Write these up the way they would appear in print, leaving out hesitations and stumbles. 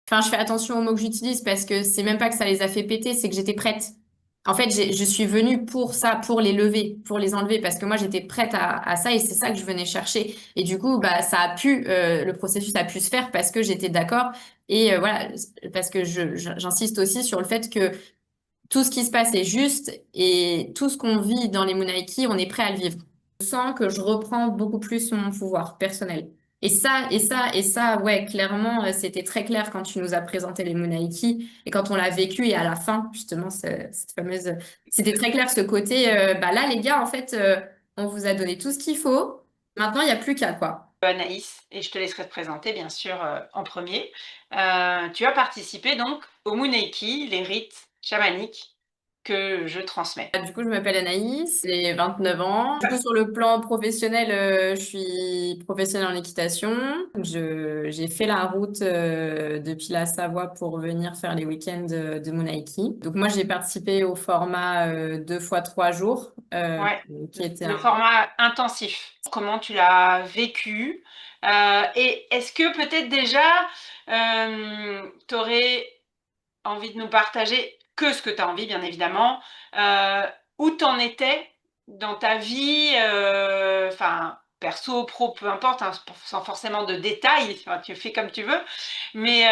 Enfin, je fais attention aux mots que j'utilise parce que c'est même pas que ça les a fait péter, c'est que j'étais prête. En fait, je suis venue pour ça, pour les lever, pour les enlever, parce que moi, j'étais prête à ça et c'est ça que je venais chercher. Et du coup, bah, le processus a pu se faire parce que j'étais d'accord. Et voilà, parce que j'insiste aussi sur le fait que tout ce qui se passe est juste et tout ce qu'on vit dans les Munaiki, on est prêt à le vivre. Je sens que je reprends beaucoup plus mon pouvoir personnel. Et ça, ouais, clairement, c'était très clair quand tu nous as présenté les Munaiki et quand on l'a vécu et à la fin, justement, cette fameuse, c'était très clair ce côté, bah là, les gars, en fait, on vous a donné tout ce qu'il faut. Maintenant, il n'y a plus qu'à, quoi. Anaïs, et je te laisserai te présenter bien sûr en premier. Tu as participé donc au Muneiki, les rites chamaniques que je transmets. Du coup, je m'appelle Anaïs, j'ai 29 ans. Du coup, sur le plan professionnel, je suis professionnelle en équitation. J'ai fait la route depuis la Savoie pour venir faire les week-ends de mon Aiki. Donc moi, j'ai participé au format 2 fois 3 jours, Ouais, qui était le un... format intensif. Comment tu l'as vécu? Et est-ce que peut-être déjà tu aurais envie de nous partager que ce que tu as envie, bien évidemment, où tu en étais dans ta vie, enfin, perso, pro, peu importe, hein, sans forcément de détails, enfin, tu fais comme tu veux, mais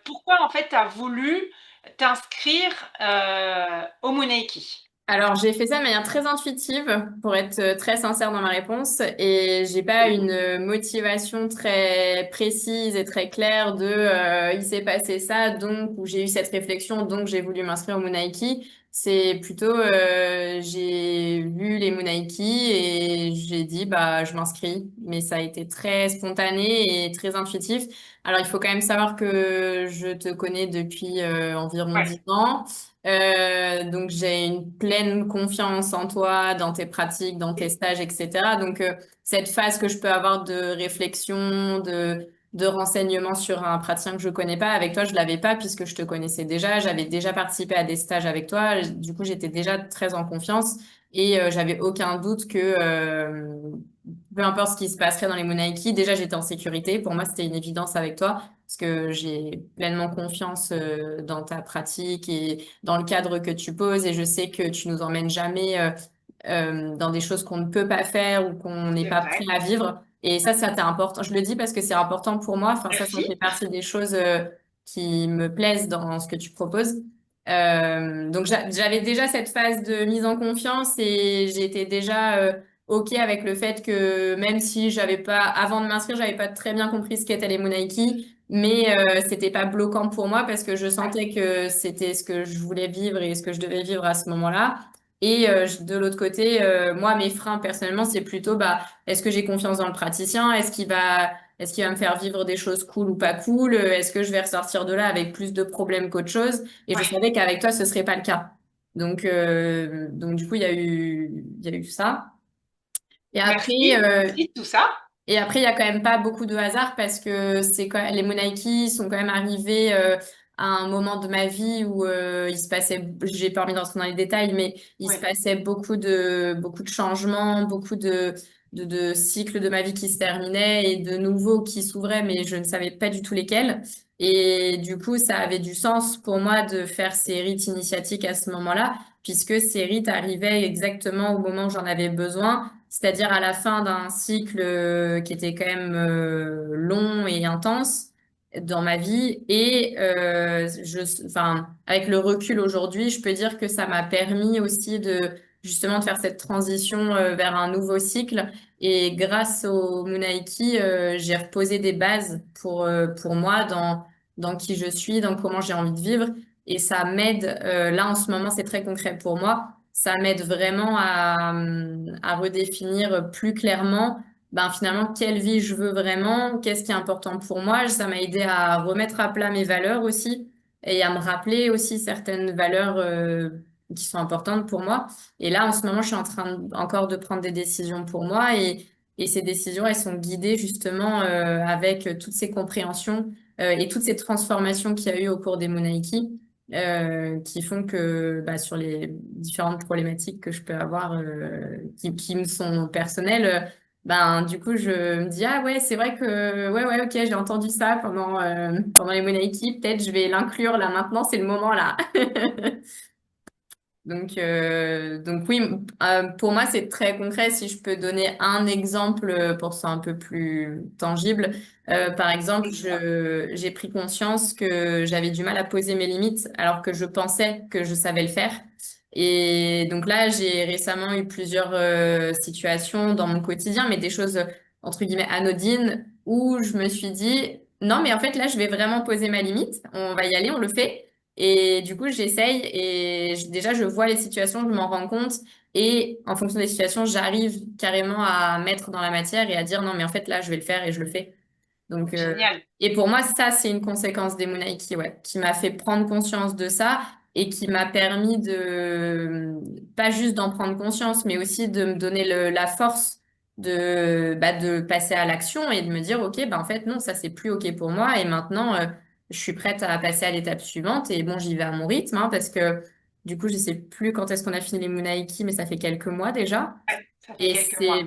pourquoi en fait tu as voulu t'inscrire au Muneiki? Alors, j'ai fait ça de manière très intuitive, pour être très sincère dans ma réponse, et j'ai pas une motivation très précise et très claire de il s'est passé ça, donc ou j'ai eu cette réflexion, donc j'ai voulu m'inscrire au Munaiki. C'est plutôt j'ai vu les Munaiki et j'ai dit bah je m'inscris, mais ça a été très spontané et très intuitif. Alors, il faut quand même savoir que je te connais depuis environ Ouais, 10 ans. Donc j'ai une pleine confiance en toi, dans tes pratiques, dans tes stages, etc. Donc cette phase que je peux avoir de réflexion, de renseignement sur un praticien que je connais pas, avec toi je l'avais pas puisque je te connaissais déjà, j'avais déjà participé à des stages avec toi, du coup j'étais déjà très en confiance et j'avais aucun doute que peu importe ce qui se passerait dans les Monaiki, déjà j'étais en sécurité. Pour moi c'était une évidence avec toi parce que j'ai pleinement confiance dans ta pratique et dans le cadre que tu poses et je sais que tu nous emmènes jamais dans des choses qu'on ne peut pas faire ou qu'on n'est c'est pas prêt vrai. à vivre. Et ça t'est important. Je le dis parce que c'est important pour moi. Enfin, ça Merci. fait partie des choses qui me plaisent dans ce que tu proposes. Donc j'avais déjà cette phase de mise en confiance et j'étais déjà OK avec le fait que même si j'avais pas, avant de m'inscrire, j'avais pas très bien compris ce qu'étaient les Monaiki, mais c'était pas bloquant pour moi parce que je Ouais, sentais que c'était ce que je voulais vivre et ce que je devais vivre à ce moment-là. Et de l'autre côté, moi, mes freins personnellement, c'est plutôt bah, est-ce que j'ai confiance dans le praticien? Est-ce qu'il va me faire vivre des choses cool ou pas cool? Est-ce que je vais ressortir de là avec plus de problèmes qu'autre chose? Et je ouais. savais qu'avec toi, ce serait pas le cas. Donc du coup, il y a eu ça. Et après, Merci. Merci de tout ça. et après, il y a quand même pas beaucoup de hasard parce que les Monaiki sont quand même arrivés à un moment de ma vie où il se passait, j'ai pas envie d'entrer dans les détails, mais il se Ouais, passait beaucoup de changements, beaucoup de cycles de ma vie qui se terminaient et de nouveaux qui s'ouvraient, mais je ne savais pas du tout lesquels. Et du coup, ça avait du sens pour moi de faire ces rites initiatiques à ce moment-là, puisque ces rites arrivaient exactement au moment où j'en avais besoin, c'est-à-dire à la fin d'un cycle qui était quand même long et intense dans ma vie. Et enfin, avec le recul aujourd'hui, je peux dire que ça m'a permis aussi de justement de faire cette transition vers un nouveau cycle. Et grâce au Munaiki, j'ai reposé des bases pour moi dans qui je suis, dans comment j'ai envie de vivre. Et ça m'aide, là en ce moment, c'est très concret pour moi, ça m'aide vraiment à redéfinir plus clairement, ben, finalement, quelle vie je veux vraiment, qu'est-ce qui est important pour moi. Ça m'a aidé à remettre à plat mes valeurs aussi et à me rappeler aussi certaines valeurs qui sont importantes pour moi. Et là, en ce moment, je suis en train encore de prendre des décisions pour moi et ces décisions, elles sont guidées justement avec toutes ces compréhensions et toutes ces transformations qu'il y a eu au cours des Monaïki qui font que bah, sur les différentes problématiques que je peux avoir qui me sont personnelles, ben, du coup, je me dis, ah ouais, c'est vrai que, ouais, ok, j'ai entendu ça pendant les Monaiki, peut-être je vais l'inclure là maintenant, c'est le moment là. Donc oui, pour moi, c'est très concret. Si je peux donner un exemple pour que ce soit un peu plus tangible, par exemple, j'ai pris conscience que j'avais du mal à poser mes limites alors que je pensais que je savais le faire. Et donc là, j'ai récemment eu plusieurs situations dans mon quotidien, mais des choses entre guillemets anodines où je me suis dit, non, mais en fait, là, je vais vraiment poser ma limite. On va y aller, on le fait. Et du coup, j'essaye et déjà, je vois les situations, je m'en rends compte. Et en fonction des situations, j'arrive carrément à mettre dans la matière et à dire non, mais en fait, là, je vais le faire et je le fais. Donc, Génial. et pour moi, ça, c'est une conséquence des Munaiki, ouais, qui m'a fait prendre conscience de ça et qui m'a permis pas juste d'en prendre conscience, mais aussi de me donner la force de passer à l'action et de me dire, OK, bah, en fait, non, ça, c'est plus OK pour moi. Et maintenant, je suis prête à passer à l'étape suivante. Et bon, j'y vais à mon rythme, hein, parce que du coup, je sais plus quand est-ce qu'on a fini les Munaiki, mais ça fait quelques mois déjà. Ouais, ça fait Et quelques c'est, mois.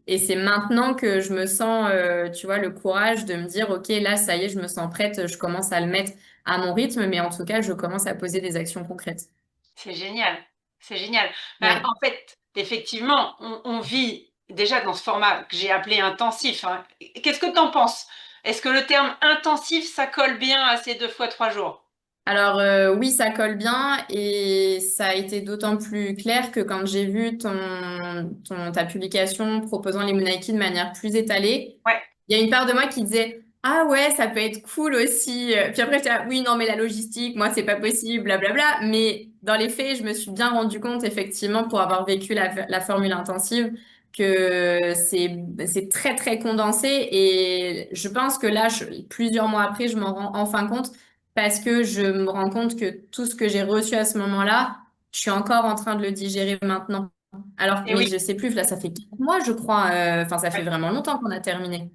et c'est maintenant que je me sens, tu vois, le courage de me dire, OK, là, ça y est, je me sens prête, je commence à le mettre à mon rythme, mais en tout cas, je commence à poser des actions concrètes. C'est génial. C'est génial. Bah, Ouais. en fait, effectivement, on vit déjà dans ce format que j'ai appelé intensif, hein. Qu'est-ce que tu en penses? Est-ce que le terme intensif, ça colle bien à ces 2 fois 3 jours? Alors, oui, ça colle bien et ça a été d'autant plus clair que quand j'ai vu ta publication proposant les Moonlighting de manière plus étalée, Ouais, il y a une part de moi qui disait, ah ouais, ça peut être cool aussi. Puis après, j'étais là, oui, non, mais la logistique, moi, c'est pas possible, blablabla. Mais dans les faits, je me suis bien rendu compte, effectivement, pour avoir vécu la formule intensive, que c'est très, très condensé. Et je pense que là, plusieurs mois après, je m'en rends enfin compte parce que je me rends compte que tout ce que j'ai reçu à ce moment-là, je suis encore en train de le digérer maintenant. Alors, et mais oui, je sais plus, là, ça fait 4 mois, je crois. Enfin, ça fait ouais, vraiment longtemps qu'on a terminé.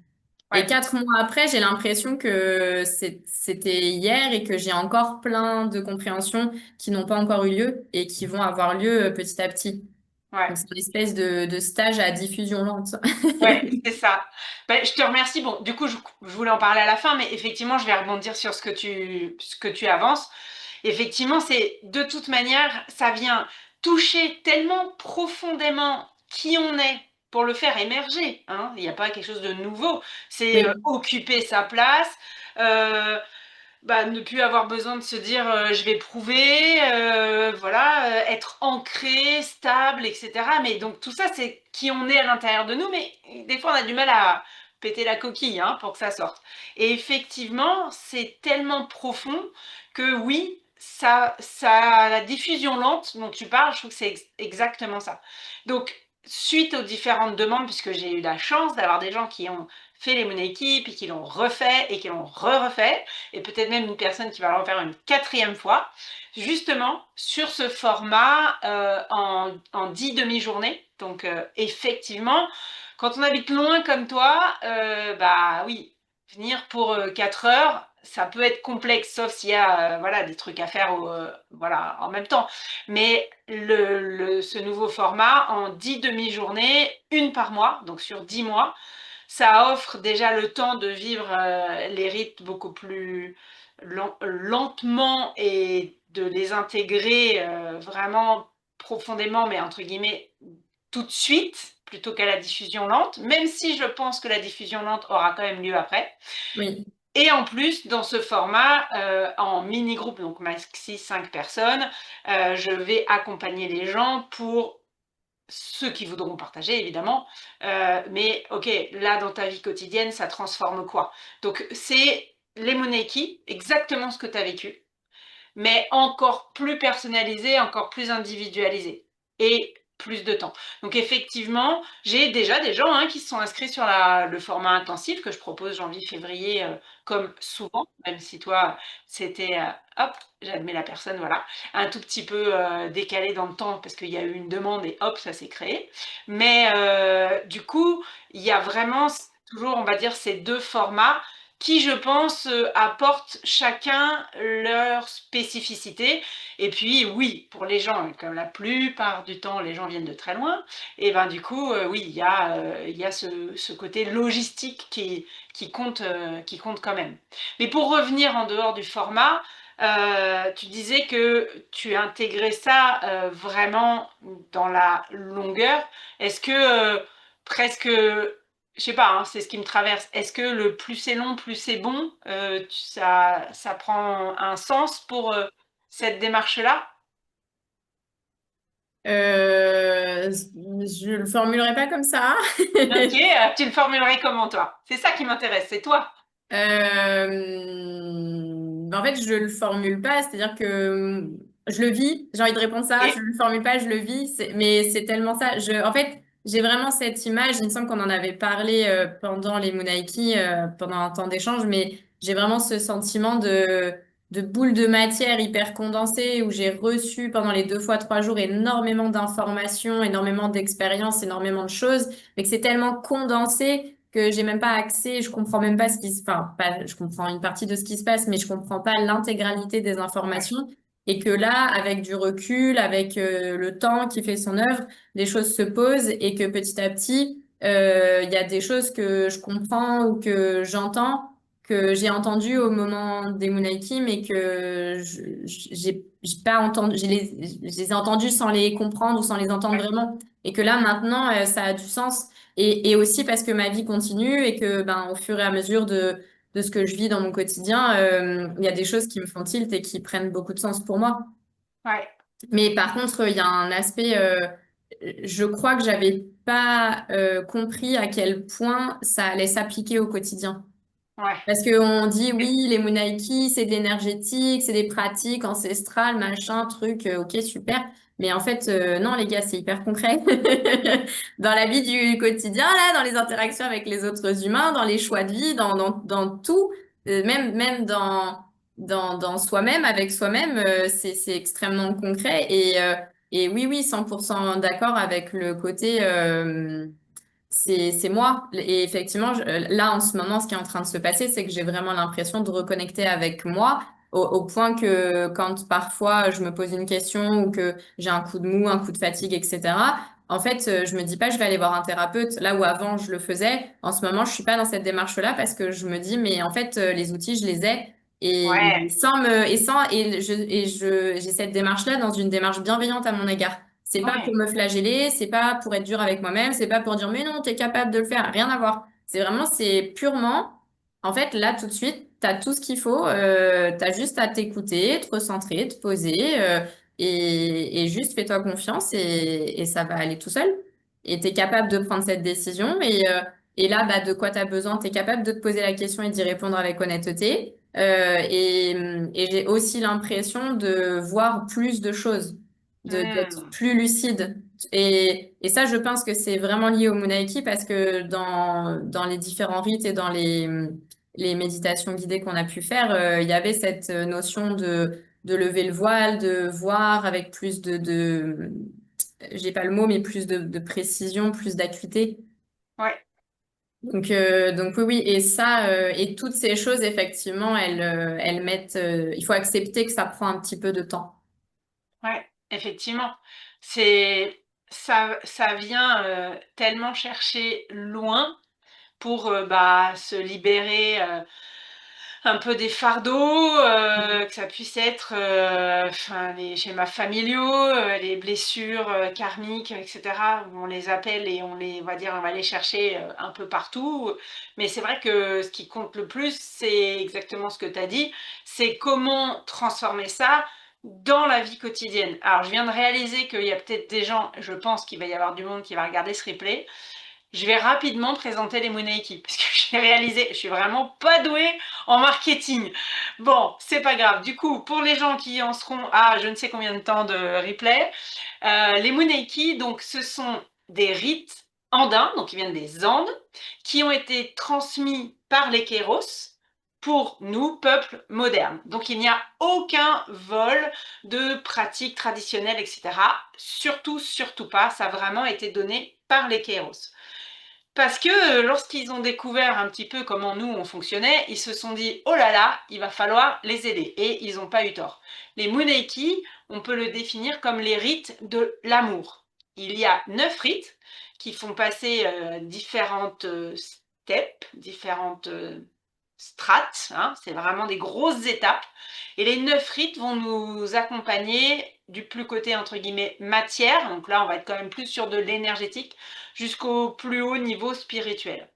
Et ouais, 4 mois après, j'ai l'impression que c'était hier et que j'ai encore plein de compréhensions qui n'ont pas encore eu lieu et qui vont avoir lieu petit à petit. ouais. Donc, c'est une espèce de stage à diffusion lente. Ouais, c'est ça. Ben, je te remercie. Bon, du coup, je voulais en parler à la fin, mais effectivement, je vais rebondir sur ce que tu avances. Effectivement, c'est de toute manière, ça vient toucher tellement profondément qui on est pour le faire émerger, hein. Il n'y a pas quelque chose de nouveau. C'est Oui, occuper sa place. euh, Bah, ne plus avoir besoin de se dire je vais prouver, voilà, être ancré, stable, etc. Mais donc tout ça, c'est qui on est à l'intérieur de nous, mais des fois on a du mal à péter la coquille, hein, pour que ça sorte. Et effectivement, c'est tellement profond que oui, la diffusion lente dont tu parles, je trouve que c'est exactement ça. Donc, suite aux différentes demandes, puisque j'ai eu la chance d'avoir des gens qui ont fait les Monaiki, puis qui l'ont refait et qui l'ont refait, et peut-être même une personne qui va le refaire une 4e fois, justement sur ce format en 10 demi-journées. Donc effectivement, quand on habite loin comme toi, bah oui, venir pour 4 heures, ça peut être complexe, sauf s'il y a voilà, des trucs à faire voilà, en même temps. Mais ce nouveau format, en 10 demi-journées, une par mois, donc sur 10 mois, ça offre déjà le temps de vivre les rites beaucoup plus lentement et de les intégrer vraiment profondément, mais entre guillemets tout de suite, plutôt qu'à la diffusion lente, même si je pense que la diffusion lente aura quand même lieu après. oui, Et en plus, dans ce format, en mini-groupe, donc maxi 5 personnes, je vais accompagner les gens pour ceux qui voudront partager, évidemment. Mais OK, là, dans ta vie quotidienne, ça transforme quoi? Donc, c'est les Moneki, exactement ce que tu as vécu, mais encore plus personnalisé, encore plus individualisé et plus de temps. Donc effectivement, j'ai déjà des gens hein, qui se sont inscrits sur le format intensif que je propose janvier-février, comme souvent, même si toi, c'était, hop, j'admets la personne, voilà, un tout petit peu décalé dans le temps parce qu'il y a eu une demande et hop, ça s'est créé. Mais du coup, il y a vraiment toujours, on va dire, ces 2 formats qui, je pense, apportent chacun leur spécificité. Et puis, oui, pour les gens, comme la plupart du temps, les gens viennent de très loin, et ben du coup, oui, il y a ce côté logistique qui compte quand même. Mais pour revenir en dehors du format, tu disais que tu intégrais ça vraiment dans la longueur. Est-ce que presque, je sais pas, hein, c'est ce qui me traverse, est-ce que le plus c'est long, plus c'est bon, ça prend un sens pour cette démarche-là? Je le formulerai pas comme ça. Ok, tu le formulerais comment toi? C'est ça qui m'intéresse, c'est toi. En fait, je le formule pas, c'est-à-dire que je le vis. J'ai envie de répondre ça, je Ok, le formule pas, je le vis. Mais c'est tellement ça. En fait, j'ai vraiment cette image. Il me semble qu'on en avait parlé pendant les Munaiki, pendant un temps d'échange, mais j'ai vraiment ce sentiment de boule de matière hyper condensée où j'ai reçu pendant les 2 fois 3 jours énormément d'informations, énormément d'expériences, énormément de choses, mais que c'est tellement condensé que j'ai même pas accès, je comprends même pas ce qui se, enfin, pas, je comprends une partie de ce qui se passe, mais je comprends pas l'intégralité des ouais, informations. Et que là, avec du recul, avec le temps qui fait son œuvre, les choses se posent et que petit à petit, il y a des choses que je comprends ou que j'entends, que j'ai entendues au moment des Munaiki, mais que j'ai pas entendu, je les ai entendues sans les comprendre ou sans les entendre ouais, vraiment. Et que là, maintenant, ça a du sens. Et aussi parce que ma vie continue et que ben, au fur et à mesure de ce que je vis dans mon quotidien, il y a des choses qui me font tilt et qui prennent beaucoup de sens pour moi. ouais, Mais par contre, il y a un aspect, je crois que j'avais pas compris à quel point ça allait s'appliquer au quotidien. ouais. Parce qu'on dit oui, les Munaiki, c'est de l'énergétique, c'est des pratiques ancestrales, machin, truc, ok, super. Mais en fait, non, les gars, c'est hyper concret. Dans la vie du quotidien, là, dans les interactions avec les autres humains, dans les choix de vie, dans tout, même dans soi-même, avec soi-même, c'est extrêmement concret. Et oui, oui, 100% d'accord avec le côté. C'est moi. Et effectivement, là, en ce moment, ce qui est en train de se passer, c'est que j'ai vraiment l'impression de reconnecter avec moi au point que quand parfois je me pose une question ou que j'ai un coup de mou, un coup de fatigue, etc., en fait, je me dis pas, je vais aller voir un thérapeute. Là où avant, je le faisais, en ce moment, je suis pas dans cette démarche-là parce que je me dis, mais en fait, les outils, je les ai. Ouais, J'ai cette démarche-là dans une démarche bienveillante à mon égard. C'est pas pour ouais, me flageller, c'est pas pour être dur avec moi-même, c'est pas pour dire mais non, t'es capable de le faire, rien à voir. C'est purement, en fait, là tout de suite, t'as tout ce qu'il faut, t'as juste à t'écouter, te recentrer, te poser, et juste fais-toi confiance et ça va aller tout seul. Et t'es capable de prendre cette décision et là, bah, de quoi t'as besoin, t'es capable de te poser la question et d'y répondre avec honnêteté. Et j'ai aussi l'impression de voir plus de choses d'être hmm, plus lucide. Et ça, je pense que c'est vraiment lié au Munaiki parce que dans les différents rites et dans les méditations guidées qu'on a pu faire, il y avait cette notion de lever le voile, de voir avec plus j'ai pas le mot, mais plus de précision, plus d'acuité. ouais, Donc oui, oui, et ça, et toutes ces choses, effectivement, elles mettent, il faut accepter que ça prend un petit peu de temps. ouais, effectivement. C'est ça vient tellement chercher loin pour bah, se libérer un peu des fardeaux, que ça puisse être enfin, les schémas familiaux, les blessures karmiques, etc. On les appelle et on va dire, on va les chercher un peu partout. Mais c'est vrai que ce qui compte le plus, c'est exactement ce que tu as dit, c'est comment transformer ça dans la vie quotidienne. Alors, je viens de réaliser qu'il y a peut-être des gens, je pense qu'il va y avoir du monde qui va regarder ce replay. Je vais rapidement présenter les Moonakey parce que j'ai réalisé, je suis vraiment pas douée en marketing. Bon, c'est pas grave. Du coup, pour les gens qui en seront à je ne sais combien de temps de replay, les Moonakey, donc ce sont des rites andins, donc qui viennent des Andes, qui ont été transmis par les Kéros pour nous, peuple moderne. Donc il n'y a aucun vol de pratiques traditionnelles, etc. Surtout, surtout pas. Ça a vraiment été donné par les Kéros. Parce que lorsqu'ils ont découvert un petit peu comment nous on fonctionnait, ils se sont dit oh là là, il va falloir les aider. Et ils n'ont pas eu tort. Les Muneiki, on peut le définir comme les rites de l'amour. Il y a 9 rites qui font passer différentes steps, différentes strates. Hein, c'est vraiment des grosses étapes. Et les 9 rites vont nous accompagner du plus côté entre guillemets matière. Donc là, on va être quand même plus sur de l'énergétique jusqu'au plus haut niveau spirituel.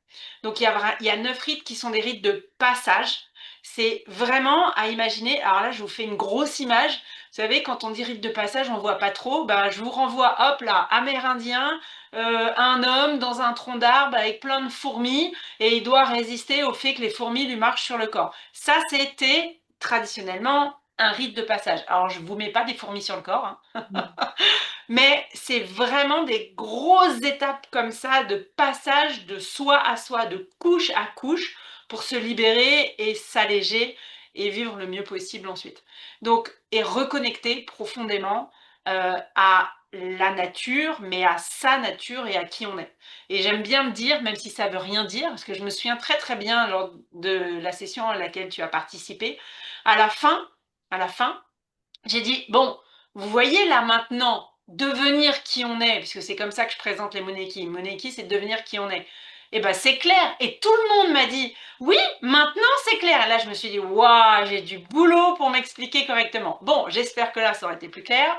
Donc il y a 9 rites qui sont des rites de passage. C'est vraiment à imaginer. Alors là, je vous fais une grosse image. Vous savez, quand on dit rite de passage, on voit pas trop. Ben, je vous renvoie, hop là, amérindien, un homme dans un tronc d'arbre avec plein de fourmis et il doit résister au fait que les fourmis lui marchent sur le corps. Ça, c'était traditionnellement un rite de passage. Alors, je vous mets pas des fourmis sur le corps, hein. Mais c'est vraiment des grosses étapes comme ça de passage de soi à soi, de couche à couche pour se libérer et s'alléger et vivre le mieux possible ensuite. Donc, et reconnecter profondément à la nature, mais à sa nature et à qui on est. Et j'aime bien me dire, même si ça veut rien dire, parce que je me souviens très très bien lors de la session à laquelle tu as participé, à la fin, à la fin, j'ai dit, bon, vous voyez là maintenant, devenir qui on est, puisque c'est comme ça que je présente les Moneki. Moneki, c'est devenir qui on est. Et ben c'est clair. Et tout le monde m'a dit, oui, maintenant c'est clair. Et là, je me suis dit, waouh, j'ai du boulot pour m'expliquer correctement. Bon, j'espère que là, ça aurait été plus clair.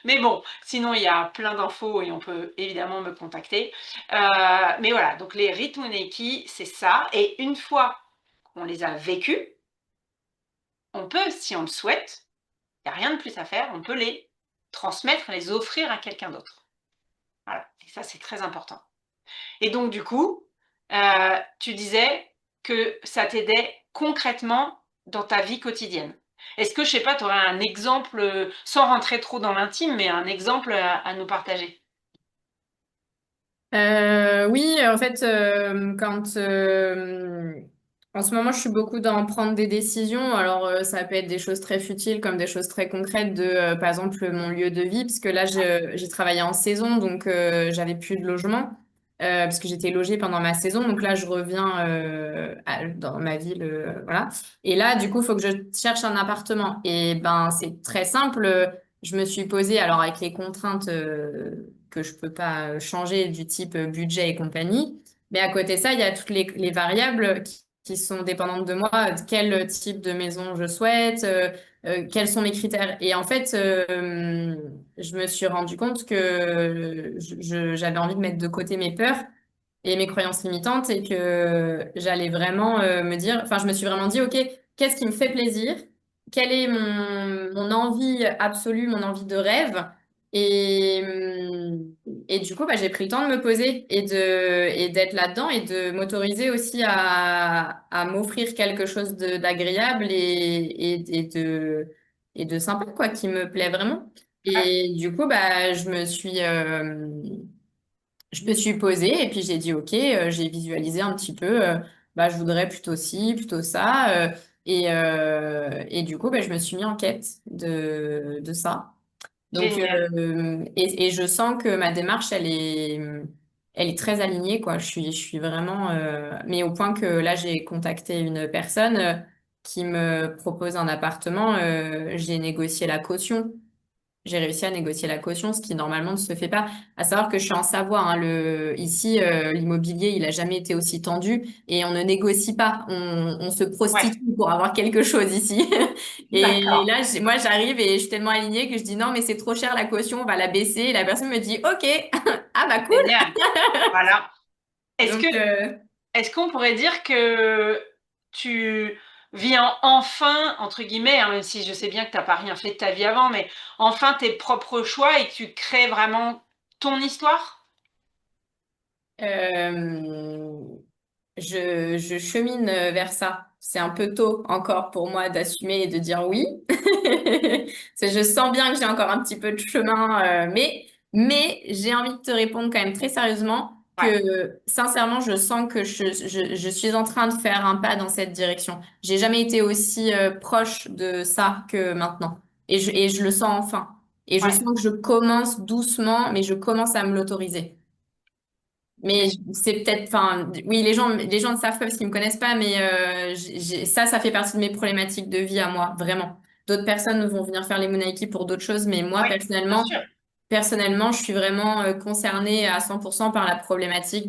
Mais bon, sinon, il y a plein d'infos et on peut évidemment me contacter. Mais voilà, donc les rites Moneki, c'est ça. Et une fois qu'on les a vécus, on peut, si on le souhaite, il n'y a rien de plus à faire, on peut les transmettre, les offrir à quelqu'un d'autre. Voilà, et ça c'est très important. Et donc du coup, tu disais que ça t'aidait concrètement dans ta vie quotidienne. Est-ce que, je sais pas, tu aurais un exemple, sans rentrer trop dans l'intime, mais un exemple à nous partager? Oui, en fait, en ce moment, je suis beaucoup dans prendre des décisions. Alors, ça peut être des choses très futiles comme des choses très concrètes de, par exemple, mon lieu de vie, parce que là, j'ai travaillé en saison, donc j'avais plus de logement, parce que j'étais logée pendant ma saison. Donc là, je reviens dans ma ville, voilà. Et là, du coup, il faut que je cherche un appartement. Et ben, c'est très simple. Je me suis posée, alors avec les contraintes que je peux pas changer du type budget et compagnie, mais à côté de ça, il y a toutes les variables qui sont dépendantes de moi, quel type de maison je souhaite, quels sont mes critères. Et en fait, je me suis rendu compte que j'avais envie de mettre de côté mes peurs et mes croyances limitantes et que j'allais vraiment me dire, enfin, je me suis vraiment dit, OK, qu'est-ce qui me fait plaisir? Quelle est mon envie absolue, mon envie de rêve? Et, et du coup, bah, j'ai pris le temps de me poser et d'être là-dedans et de m'autoriser aussi à m'offrir quelque chose d'agréable et de sympa, quoi, qui me plaît vraiment. Ouais, Et du coup, bah, je me suis posée et puis j'ai dit OK, j'ai visualisé un petit peu, bah, je voudrais plutôt ci, plutôt ça. Et du coup, bah, je me suis mis en quête de ça. Donc, génial. et je sens que ma démarche, elle est très alignée, quoi. Je suis vraiment, mais au point que là, j'ai contacté une personne qui me propose un appartement. J'ai négocié la caution. J'ai réussi à négocier la caution, ce qui normalement ne se fait pas. À savoir que je suis en Savoie, hein, ici, l'immobilier, il a jamais été aussi tendu et on ne négocie pas. On se Ouais, prostitue pour avoir quelque chose ici. Et d'accord. là, moi, j'arrive et je suis tellement alignée que je dis non, mais c'est trop cher la caution, on va la baisser. Et la personne me dit OK, ah bah cool. Génial. Voilà. Est-ce que Donc, Est-ce qu'on pourrait dire que tu vis enfin, entre guillemets, hein, même si je sais bien que tu n'as pas rien fait de ta vie avant, mais enfin tes propres choix et que tu crées vraiment ton histoire? euh, je chemine vers ça. C'est un peu tôt encore pour moi d'assumer et de dire oui. Je sens bien que j'ai encore un petit peu de chemin, mais j'ai envie de te répondre quand même très sérieusement Ouais, que sincèrement, je sens que je suis en train de faire un pas dans cette direction. J'ai jamais été aussi proche de ça que maintenant. Et je le sens enfin. Et je ouais. sens que je commence doucement, mais je commence à me l'autoriser. Mais c'est peut-être, enfin, oui, les gens ne savent pas parce qu'ils me connaissent pas, mais ça fait partie de mes problématiques de vie à moi, vraiment. D'autres personnes vont venir faire les Moonaki pour d'autres choses, mais moi, Oui, bien sûr. personnellement, je suis vraiment concernée à 100% par la problématique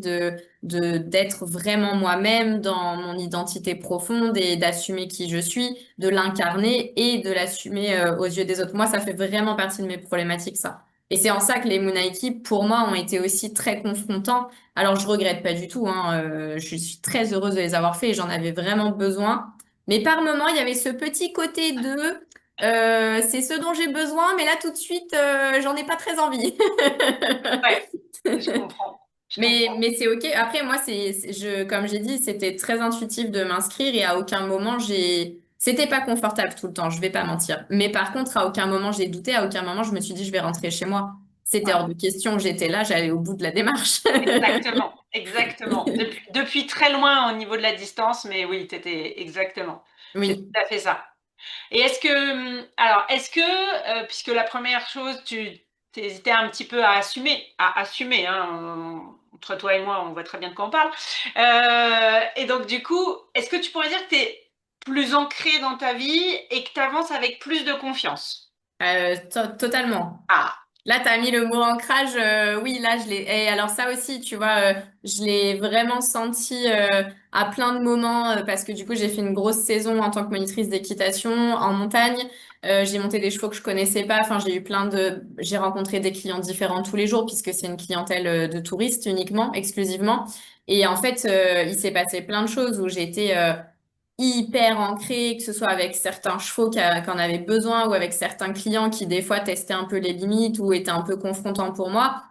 d'être vraiment moi-même dans mon identité profonde et d'assumer qui je suis, de l'incarner et de l'assumer aux yeux des autres. Moi, ça fait vraiment partie de mes problématiques, ça. Et c'est en ça que les Moonaki, pour moi, ont été aussi très confrontants. Alors, je regrette pas du tout, hein, je suis très heureuse de les avoir faits et j'en avais vraiment besoin. Mais par moment, il y avait ce petit côté de c'est ce dont j'ai besoin, mais là tout de suite, j'en ai pas très envie. Ouais, je comprends. Je comprends. Mais c'est OK. Après, moi, comme j'ai dit, c'était très intuitif de m'inscrire et à aucun moment c'était pas confortable tout le temps, je vais pas mentir. Mais par contre, à aucun moment j'ai douté, à aucun moment je me suis dit je vais rentrer chez moi. C'était hors Voilà. de question, j'étais là, j'allais au bout de la démarche. Exactement, exactement. Depuis très loin au niveau de la distance, mais oui, t'étais exactement. C'est tout Oui. à fait ça. Et puisque la première chose, tu hésitais un petit peu à assumer, hein, entre toi et moi, on voit très bien de quoi on parle. Et donc, du coup, est-ce que tu pourrais dire que tu es plus ancré dans ta vie et que tu avances avec plus de confiance? Totalement. Ah, Là, tu as mis le mot ancrage. Oui, là, je l'ai. Et alors ça aussi, tu vois, je l'ai vraiment senti à plein de moments parce que du coup, j'ai fait une grosse saison en tant que monitrice d'équitation en montagne. J'ai monté des chevaux que je connaissais pas. Enfin, j'ai rencontré des clients différents tous les jours puisque c'est une clientèle de touristes uniquement, exclusivement. Et en fait, il s'est passé plein de choses où j'étais hyper ancré, que ce soit avec certains chevaux qu'on avait besoin ou avec certains clients qui des fois testaient un peu les limites ou étaient un peu confrontants pour moi.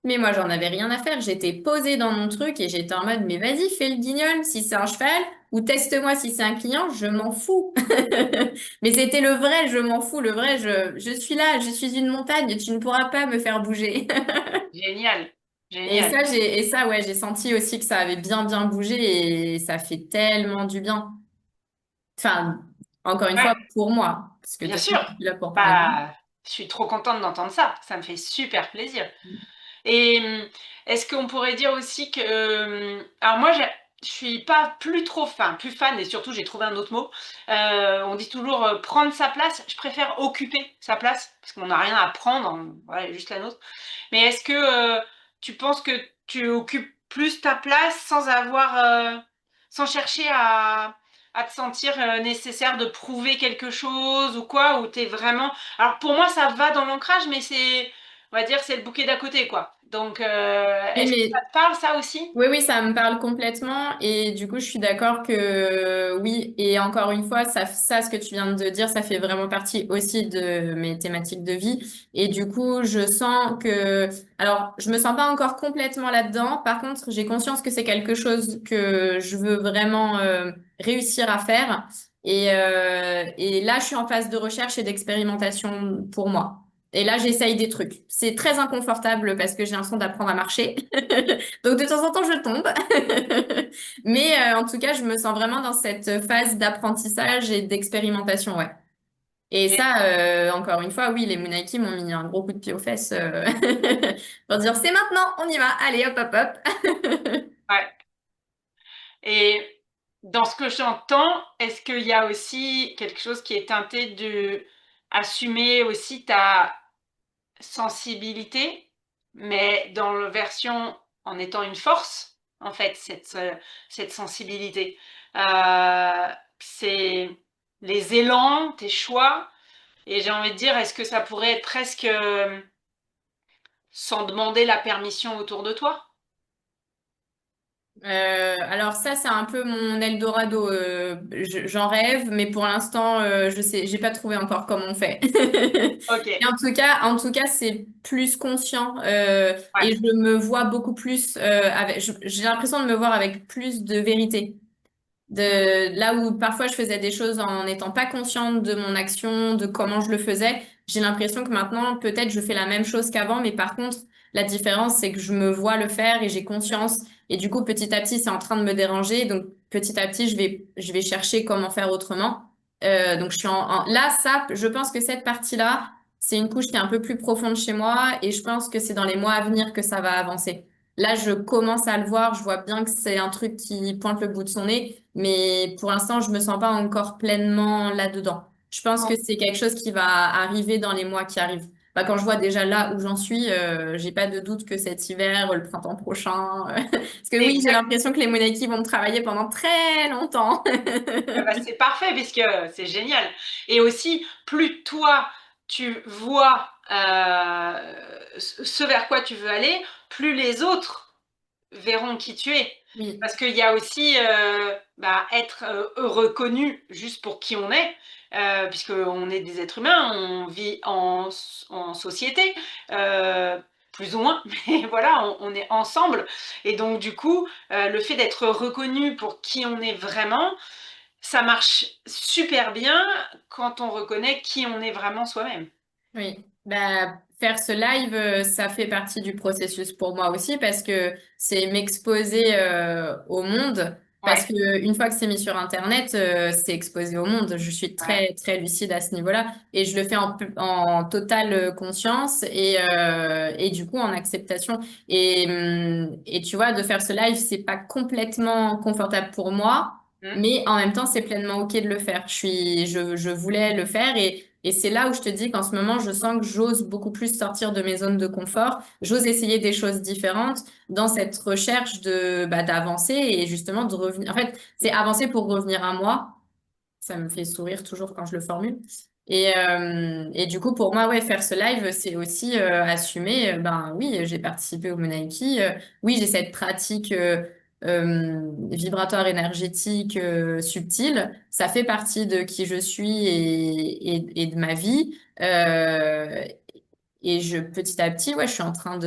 Mais moi, j'en avais rien à faire. J'étais posée dans mon truc et j'étais en mode, mais vas-y, fais le guignol si c'est un cheval ou teste-moi si c'est un client, je m'en fous. Mais c'était le vrai, je m'en fous. Le vrai, je suis là, je suis une montagne, tu ne pourras pas me faire bouger. génial, Et génial. ça, ouais, j'ai senti aussi que ça avait bien, bien bougé et ça fait tellement du bien. Enfin, encore une Ouais, fois, pour moi, parce que de bien toute façon, sûr. je suis là pour parler. Bah, je suis trop contente d'entendre ça. Ça me fait super plaisir. Et est-ce qu'on pourrait dire aussi que, alors moi, je suis pas plus trop fan, plus fan, et surtout j'ai trouvé un autre mot. On dit toujours prendre sa place. Je préfère occuper sa place parce qu'on n'a rien à prendre, voilà, juste la nôtre. Mais est-ce que tu penses que tu occupes plus ta place sans chercher à te sentir nécessaire de prouver quelque chose ou quoi, ou t'es vraiment. Alors pour moi, ça va dans l'ancrage, mais on va dire, c'est le bouquet d'à côté, quoi. Donc, Oui, est-ce que ça mais te parle, ça aussi? oui, oui, ça me parle complètement. Et du coup, je suis d'accord que oui. Et encore une fois, ce que tu viens de dire, ça fait vraiment partie aussi de mes thématiques de vie. Et du coup, je sens que, alors, je me sens pas encore complètement là-dedans. Par contre, j'ai conscience que c'est quelque chose que je veux vraiment réussir à faire. Et là, je suis en phase de recherche et d'expérimentation pour moi. Et là, j'essaye des trucs. C'est très inconfortable parce que j'ai l'impression d'apprendre à marcher. Donc de temps en temps, je tombe. Mais en tout cas, je me sens vraiment dans cette phase d'apprentissage et d'expérimentation, ouais. Et J'ai- ça, encore une fois, oui, les Moonaki m'ont mis un gros coup de pied aux fesses pour dire c'est maintenant, on y va, allez, hop, hop, hop. Ouais. Et dans ce que j'entends, est-ce qu'il y a aussi quelque chose qui est teinté de assumer aussi ta sensibilité, mais dans la version en étant une force, en fait, cette sensibilité. C'est les élans, tes choix, et j'ai envie de dire, est-ce que ça pourrait être presque sans demander la permission autour de toi? Alors ça, c'est un peu mon Eldorado. J'en rêve, mais pour l'instant, je sais, j'ai pas trouvé encore comment on fait. Ok, Et en tout cas, c'est plus conscient ouais, et je me vois beaucoup plus j'ai l'impression de me voir avec plus de vérité. Là où parfois je faisais des choses en n'étant pas consciente de mon action, de comment je le faisais, j'ai l'impression que maintenant, peut-être je fais la même chose qu'avant, mais par contre, la différence, c'est que je me vois le faire et j'ai conscience. Et du coup, petit à petit, c'est en train de me déranger. Donc, petit à petit, je vais chercher comment faire autrement. Donc, je suis là, ça, je pense que cette partie-là, c'est une couche qui est un peu plus profonde chez moi et je pense que c'est dans les mois à venir que ça va avancer. Là, je commence à le voir, je vois bien que c'est un truc qui pointe le bout de son nez, mais pour l'instant, je me sens pas encore pleinement là-dedans. Je pense que Bon, c'est quelque chose qui va arriver dans les mois qui arrivent. Bah, quand je vois déjà là où j'en suis, j'ai pas de doute que cet hiver, le printemps prochain, parce que oui, j'ai exact. l'impression que les Monaki vont me travailler pendant très longtemps. Ah bah, c'est parfait puisque c'est génial. Et aussi, plus toi, tu vois ce vers quoi tu veux aller, plus les autres verront qui tu es. Oui, Parce qu'il y a aussi être reconnu juste pour qui on est, puisqu'on est des êtres humains, on vit en société, plus ou moins, mais voilà, on est ensemble. Et donc, du coup, le fait d'être reconnu pour qui on est vraiment, ça marche super bien quand on reconnaît qui on est vraiment soi-même. oui. Bah, faire ce live, ça fait partie du processus pour moi aussi parce que c'est m'exposer au monde. Parce Ouais. que une fois que c'est mis sur Internet, c'est exposé au monde. Je suis Ouais. très très lucide à ce niveau-là et je le fais en totale conscience et du coup en acceptation. Et tu vois, de faire ce live, c'est pas complètement confortable pour moi. Mm. Mais en même temps, c'est pleinement OK de le faire. Je voulais le faire et c'est là où je te dis qu'en ce moment, je sens que j'ose beaucoup plus sortir de mes zones de confort. J'ose essayer des choses différentes dans cette recherche d'avancer et justement de revenir. En fait, c'est avancer pour revenir à moi. Ça me fait sourire toujours quand je le formule. Et du coup, pour moi, ouais, faire ce live, c'est aussi assumer, ben oui, j'ai participé au Monaiki, oui, j'ai cette pratique vibratoire énergétique subtile, ça fait partie de qui je suis et de ma vie. Et petit à petit, ouais, je suis en train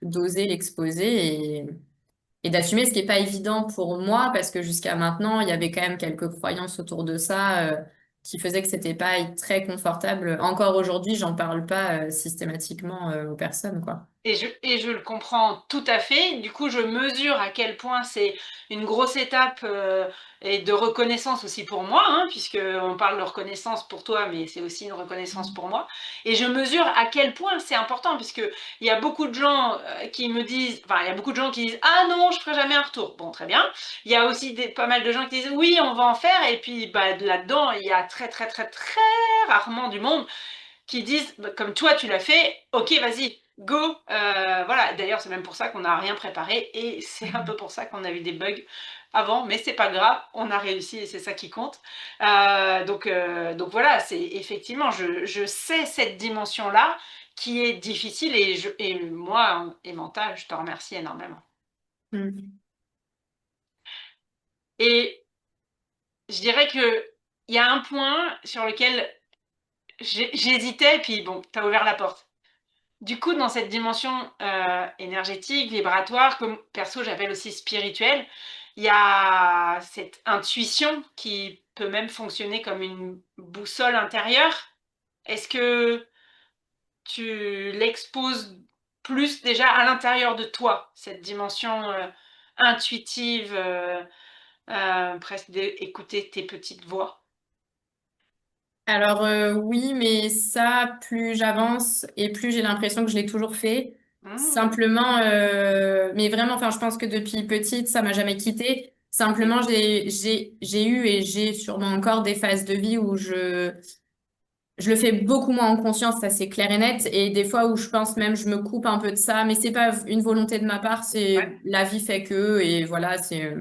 d'oser l'exposer et d'assumer ce qui n'est pas évident pour moi parce que jusqu'à maintenant, il y avait quand même quelques croyances autour de ça qui faisaient que c'était pas très confortable. Encore aujourd'hui, j'en parle pas systématiquement aux personnes, quoi. Et je le comprends tout à fait. Du coup, je mesure à quel point c'est une grosse étape et de reconnaissance aussi pour moi, hein, puisque on parle de reconnaissance pour toi, mais c'est aussi une reconnaissance pour moi. Et je mesure à quel point c'est important, puisque il y a beaucoup de gens qui me disent, enfin, il y a beaucoup de gens qui disent, ah non, je ferai jamais un retour. Bon, très bien. Il y a aussi pas mal de gens qui disent, oui, on va en faire. Et puis, bah, là-dedans, il y a très, très, très, très rarement du monde qui disent, bah, comme toi tu l'as fait, ok, vas-y, go. Voilà, d'ailleurs, c'est même pour ça qu'on n'a rien préparé et c'est un peu pour ça qu'on a eu des bugs avant, mais c'est pas grave, on a réussi et c'est ça qui compte. Donc voilà, c'est effectivement, je sais cette dimension-là qui est difficile et moi, et mental, je te remercie énormément. Mm. Et je dirais que il y a un point sur lequel j'hésitais, puis bon, tu as ouvert la porte. Du coup, dans cette dimension énergétique, vibratoire, comme perso j'appelle aussi spirituelle, il y a cette intuition qui peut même fonctionner comme une boussole intérieure. Est-ce que tu l'exposes plus déjà à l'intérieur de toi, cette dimension intuitive, presque d'écouter tes petites voix? Alors oui, mais ça, plus j'avance et plus j'ai l'impression que je l'ai toujours fait. Mmh, Simplement, mais vraiment, enfin, je pense que depuis petite, ça m'a jamais quitté. ok, Simplement, j'ai eu et j'ai sûrement encore des phases de vie où je le fais beaucoup moins en conscience, ça c'est clair et net. Et des fois où je pense même, je me coupe un peu de ça, mais c'est pas une volonté de ma part, ouais. c'est la vie fait que, et voilà, c'est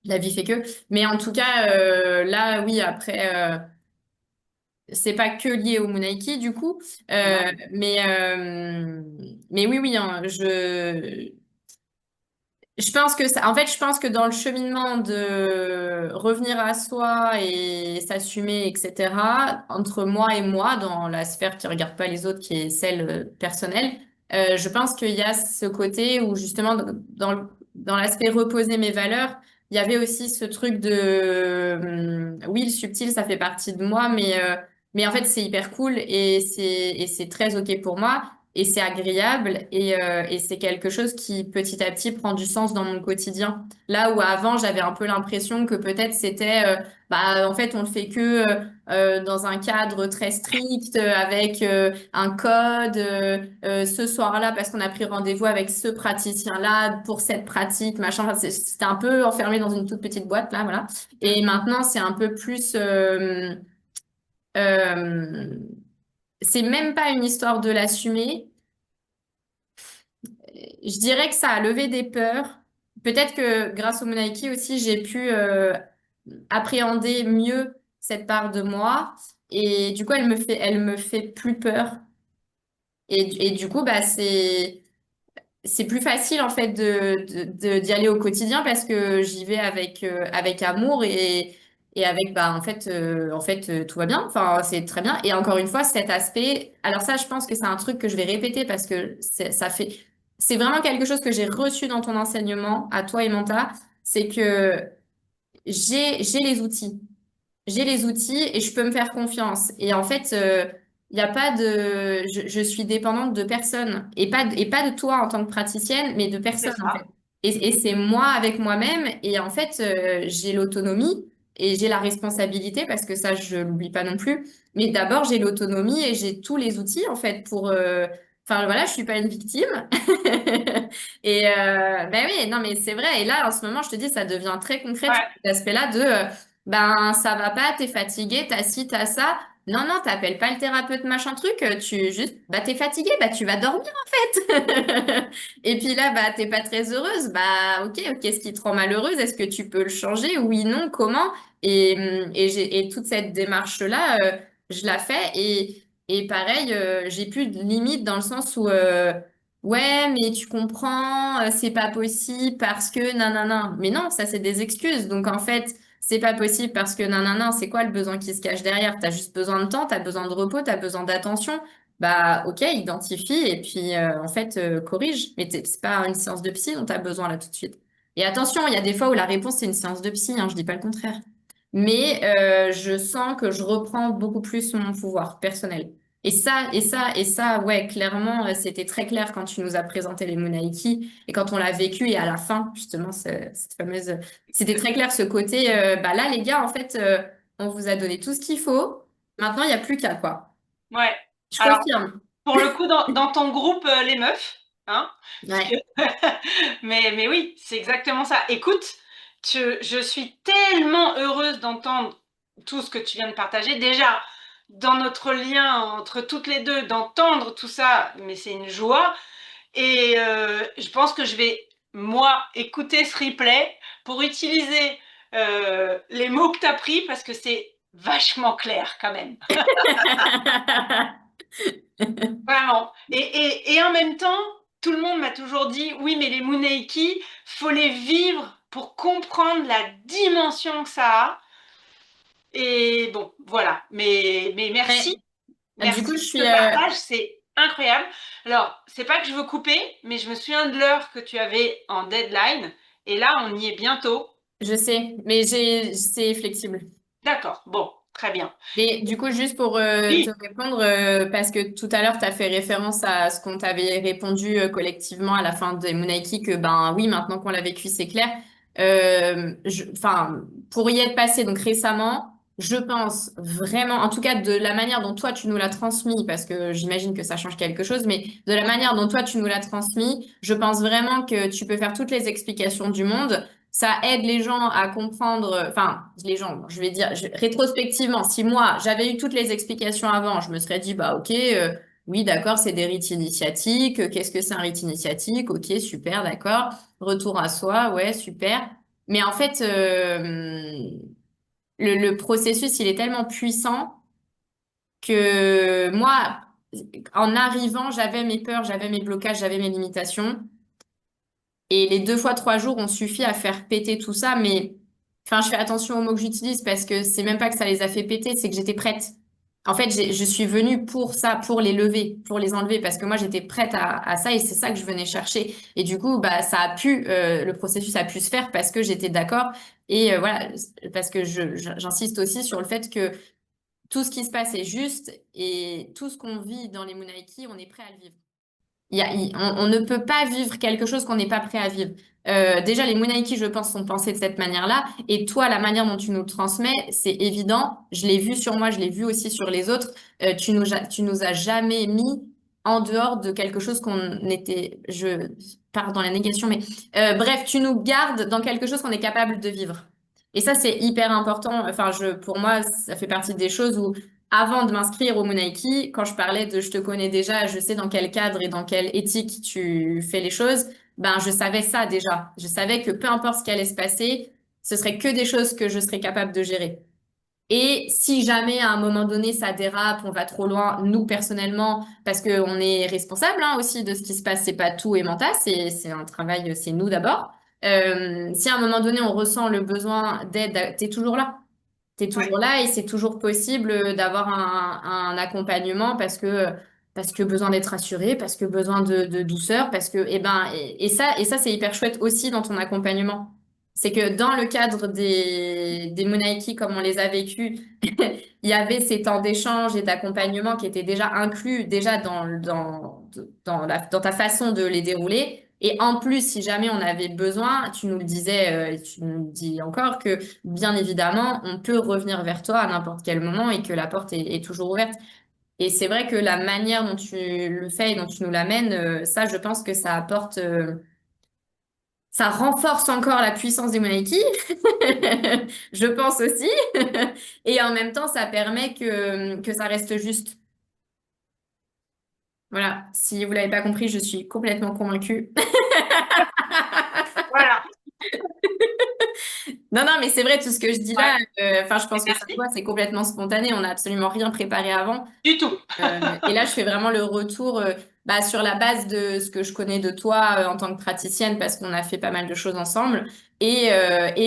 la vie fait que. Mais en tout cas, là, oui, après. C'est pas que lié au Munaiki du coup, Non. mais oui oui hein, je pense que ça, en fait je pense que dans le cheminement de revenir à soi et s'assumer etc. Entre moi et moi dans la sphère qui regarde pas les autres qui est celle personnelle, je pense qu'il y a ce côté où justement dans l'aspect reposer mes valeurs il y avait aussi ce truc de oui, le subtil, ça fait partie de moi, mais en fait, c'est hyper cool et c'est très OK pour moi. et c'est agréable et c'est quelque chose qui petit à petit prend du sens dans mon quotidien. Là où avant j'avais un peu l'impression que peut-être c'était bah en fait on le fait que dans un cadre très strict avec un code ce soir-là parce qu'on a pris rendez-vous avec ce praticien-là pour cette pratique machin. Enfin, c'était un peu enfermé dans une toute petite boîte là, voilà. Et maintenant c'est un peu plus euh, c'est même pas une histoire de l'assumer. Je dirais que ça a levé des peurs. Peut-être que grâce au Monaiki aussi, j'ai pu appréhender mieux cette part de moi. Et du coup, elle me fait plus peur. Et du coup, bah, c'est plus facile en fait d'y aller au quotidien parce que j'y vais avec amour et avec bah en fait tout va bien, enfin c'est très bien. Et encore une fois cet aspect, alors ça je pense que c'est un truc que je vais répéter parce que c'est vraiment quelque chose que j'ai reçu dans ton enseignement à toi et Manta, c'est que j'ai les outils. J'ai les outils et je peux me faire confiance. Et en fait, il y a pas de, je suis dépendante de personne et pas de toi en tant que praticienne, mais de C'est personne en fait. ça. Et c'est moi avec moi-même. Et en fait, j'ai l'autonomie et j'ai la responsabilité parce que ça, je l'oublie pas non plus. Mais d'abord, j'ai l'autonomie et j'ai tous les outils en fait pour. Enfin voilà, je suis pas une victime. Et ben oui, non mais c'est vrai. Et là, en ce moment, je te dis, ça devient très concret Ouais, cet aspect-là de ben, ça va pas, t'es fatigué, t'as ci, t'as ça. Non, non, t'appelles pas le thérapeute, machin truc, tu juste, bah, t'es fatigué, bah, tu vas dormir, en fait. Et puis là, bah, t'es pas très heureuse, bah, ok, qu'est-ce qui te rend malheureuse? Est-ce que tu peux le changer? Oui, non, comment? Et toute cette démarche-là, je la fais et pareil, j'ai plus de limites dans le sens où, ouais, mais tu comprends, c'est pas possible parce que nanana. Mais non, ça, c'est des excuses. Donc, en fait, c'est pas possible parce que nanana, c'est quoi le besoin qui se cache derrière? T'as juste besoin de temps, t'as besoin de repos, t'as besoin d'attention. Bah, ok, identifie et puis en fait, corrige. Mais c'est pas une séance de psy dont t'as besoin là tout de suite. Et attention, il y a des fois où la réponse c'est une séance de psy, hein, je dis pas le contraire. Mais je sens que je reprends beaucoup plus mon pouvoir personnel. Et ça, ouais, clairement, c'était très clair quand tu nous as présenté les Monaiki et quand on l'a vécu et à la fin, justement, cette fameuse c'était très clair ce côté, bah là les gars, en fait, on vous a donné tout ce qu'il faut. Maintenant, il n'y a plus qu'à quoi. ouais. Je Alors, confirme. pour le coup, dans ton groupe, les meufs, hein, parce que... Ouais. mais oui, c'est exactement ça. Écoute, je suis tellement heureuse d'entendre tout ce que tu viens de partager. Déjà, dans notre lien entre toutes les deux, d'entendre tout ça, mais c'est une joie. Et je pense que je vais, moi, écouter ce replay pour utiliser les mots que tu as pris parce que c'est vachement clair quand même. Vraiment. Et en même temps, tout le monde m'a toujours dit, oui, mais les Muneiki, faut les vivre pour comprendre la dimension que ça a. Et bon, voilà. Mais merci, Ouais. Du merci coup, je pour suis, ce partage, c'est incroyable. Alors, c'est pas que je veux couper, mais je me souviens de l'heure que tu avais en deadline. Et là, on y est bientôt. je sais, mais c'est flexible. D'accord, bon, très bien. Mais du coup, juste pour te Oui, répondre, parce que tout à l'heure, tu as fait référence à ce qu'on t'avait répondu collectivement à la fin de Moonlighty, que ben oui, maintenant qu'on l'a vécu, c'est clair. Enfin, pour y être passé donc récemment, je pense vraiment, en tout cas de la manière dont toi tu nous l'as transmis, parce que j'imagine que ça change quelque chose, mais de la manière dont toi tu nous l'as transmis, je pense vraiment que tu peux faire toutes les explications du monde. Ça aide les gens à comprendre, enfin, les gens, je vais dire, rétrospectivement, si moi, j'avais eu toutes les explications avant, je me serais dit, bah, ok, oui, d'accord, c'est des rites initiatiques, qu'est-ce que c'est un rite initiatique? Ok, super, d'accord. Retour à soi, ouais, super. Mais en fait, le processus, il est tellement puissant que moi, en arrivant, j'avais mes peurs, j'avais mes blocages, j'avais mes limitations. Et les 2 fois 3 jours ont suffi à faire péter tout ça, mais enfin, je fais attention aux mots que j'utilise parce que c'est même pas que ça les a fait péter, c'est que j'étais prête. En fait, je suis venue pour ça, pour les lever, pour les enlever, parce que moi j'étais prête à ça et c'est ça que je venais chercher. Et du coup, bah, le processus a pu se faire parce que j'étais d'accord. Et voilà, parce que j'insiste aussi sur le fait que tout ce qui se passe est juste et tout ce qu'on vit dans les Moonlighty, on est prêt à le vivre. on ne peut pas vivre quelque chose qu'on n'est pas prêt à vivre. Déjà, les Munaiki, je pense, sont pensés de cette manière-là. Et toi, la manière dont tu nous le transmets, c'est évident. Je l'ai vu sur moi, je l'ai vu aussi sur les autres. Tu nous as jamais mis en dehors de quelque chose qu'on était, je pars dans la négation, mais bref, tu nous gardes dans quelque chose qu'on est capable de vivre. Et ça, c'est hyper important. Enfin, pour moi, ça fait partie des choses où avant de m'inscrire au Munaiki, quand je parlais de je te connais déjà, je sais dans quel cadre et dans quelle éthique tu fais les choses, ben je savais ça déjà. Je savais que peu importe ce qui allait se passer, ce serait que des choses que je serais capable de gérer. Et si jamais à un moment donné ça dérape, on va trop loin, nous personnellement, parce qu'on est responsable hein, aussi de ce qui se passe, c'est pas tout et Manta, c'est un travail, c'est nous d'abord. Si à un moment donné on ressent le besoin d'aide, t'es toujours là. T'es Ouais. toujours là et c'est toujours possible d'avoir un accompagnement parce que besoin d'être rassuré, parce que besoin de douceur, parce que et ça c'est hyper chouette aussi dans ton accompagnement. C'est que dans le cadre des Munaiki comme on les a vécus, il y avait ces temps d'échange et d'accompagnement qui étaient déjà inclus déjà dans ta façon de les dérouler. Et en plus, si jamais on avait besoin, tu nous le disais, et tu nous le dis encore que bien évidemment, on peut revenir vers toi à n'importe quel moment et que la porte est toujours ouverte. Et c'est vrai que la manière dont tu le fais et dont tu nous l'amènes, ça, je pense que ça apporte, ça renforce encore la puissance des Monaïki, je pense aussi. Et en même temps, ça permet que ça reste juste. Voilà. Si vous l'avez pas compris, je suis complètement convaincue. Voilà. Non, non, mais c'est vrai, tout ce que je dis là, Ouais. enfin, je pense que ça se Merci. voit, c'est complètement spontané. On n'a absolument rien préparé avant. Du tout. Et là, je fais vraiment le retour bah, sur la base de ce que je connais de toi en tant que praticienne, parce qu'on a fait pas mal de choses ensemble. Et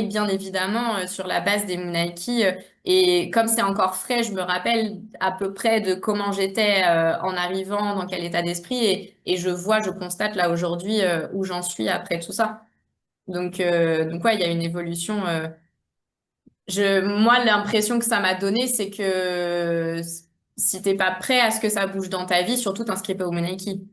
bien évidemment, sur la base des Munaiki. Et comme c'est encore frais, je me rappelle à peu près de comment j'étais en arrivant, dans quel état d'esprit. Et je vois, je constate là aujourd'hui où j'en suis après tout ça. Donc ouais, il y a une évolution. Moi, l'impression que ça m'a donné, c'est que si t'es pas prêt à ce que ça bouge dans ta vie, surtout t'inscris pas au Monaiki.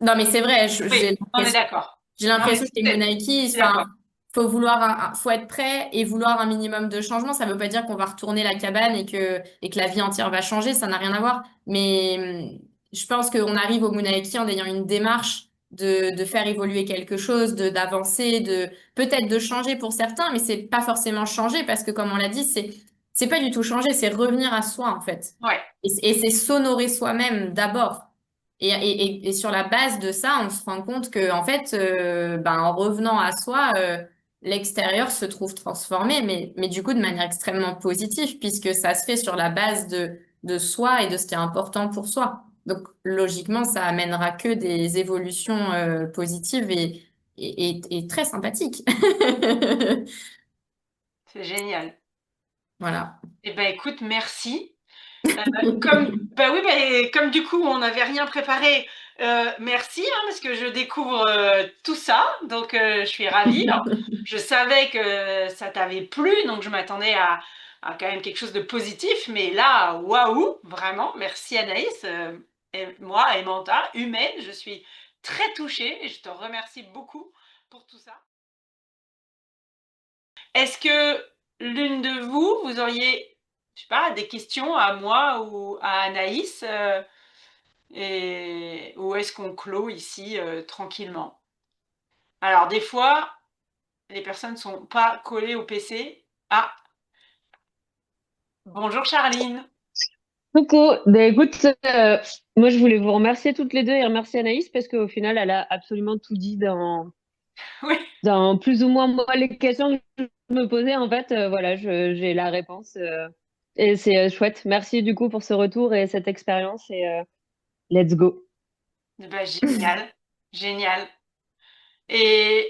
Non, mais c'est vrai, Oui, on est d'accord. j'ai Non, mais l'impression que les Monaiki, je suis enfin, d'accord. faut vouloir faut être prêt et vouloir un minimum de changement. Ça veut pas dire qu'on va retourner la cabane et que la vie entière va changer, ça n'a rien à voir. Mais je pense qu'on arrive au Monaiki en ayant une démarche de faire évoluer quelque chose, d'avancer, peut-être de changer pour certains, mais c'est pas forcément changer parce que comme on l'a dit, c'est pas du tout changer, c'est revenir à soi en fait. Ouais. Et c'est s'honorer soi-même d'abord. Et sur la base de ça, on se rend compte que en fait, ben, en revenant à soi, l'extérieur se trouve transformé, mais du coup de manière extrêmement positive, puisque ça se fait sur la base de soi et de ce qui est important pour soi. Donc logiquement, ça amènera que des évolutions positives et très sympathiques. C'est génial. Voilà. Eh ben, écoute, merci. Bah oui, bah, comme du coup, on n'avait rien préparé, merci, hein, parce que je découvre tout ça, donc je suis ravie. Alors, je savais que ça t'avait plu, donc je m'attendais à quand même quelque chose de positif, mais là, waouh, vraiment, merci Anaïs, et moi et Manta, humaine, je suis très touchée et je te remercie beaucoup pour tout ça. Est-ce que l'une de vous, vous auriez, je sais pas, des questions à moi ou à Anaïs, ou est-ce qu'on clôt ici tranquillement? Alors des fois, les personnes ne sont pas collées au PC. Ah, bonjour Charline. Coucou, ben écoute, moi je voulais vous remercier toutes les deux et remercier Anaïs parce qu'au final elle a absolument tout dit Oui, dans plus ou moins moi les questions que je me posais en fait, voilà, j'ai la réponse et c'est chouette. Merci du coup pour ce retour et cette expérience et let's go. bah, génial, génial. Et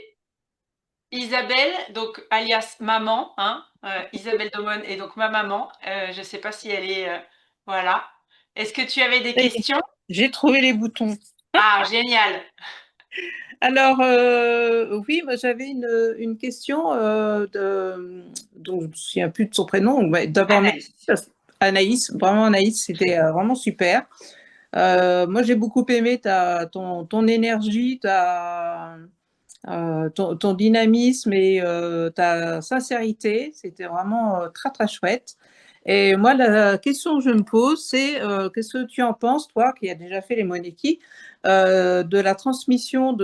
Isabelle, donc alias maman, hein, Isabelle Daumon est donc ma maman. Je ne sais pas si elle est, voilà. Est-ce que tu avais des Ça y est, questions? j'ai trouvé les boutons. Ah, génial. Alors, oui, moi j'avais une question dont je ne me souviens plus de son prénom. Ouais, d'abord, merci, Anaïs. Anaïs, vraiment Anaïs, c'était vraiment super. Moi, j'ai beaucoup aimé ton énergie, ton dynamisme et ta sincérité. C'était vraiment très, très chouette. Et moi, la question que je me pose, c'est qu'est-ce que tu en penses, toi, qui as déjà fait les Moneki, de la transmission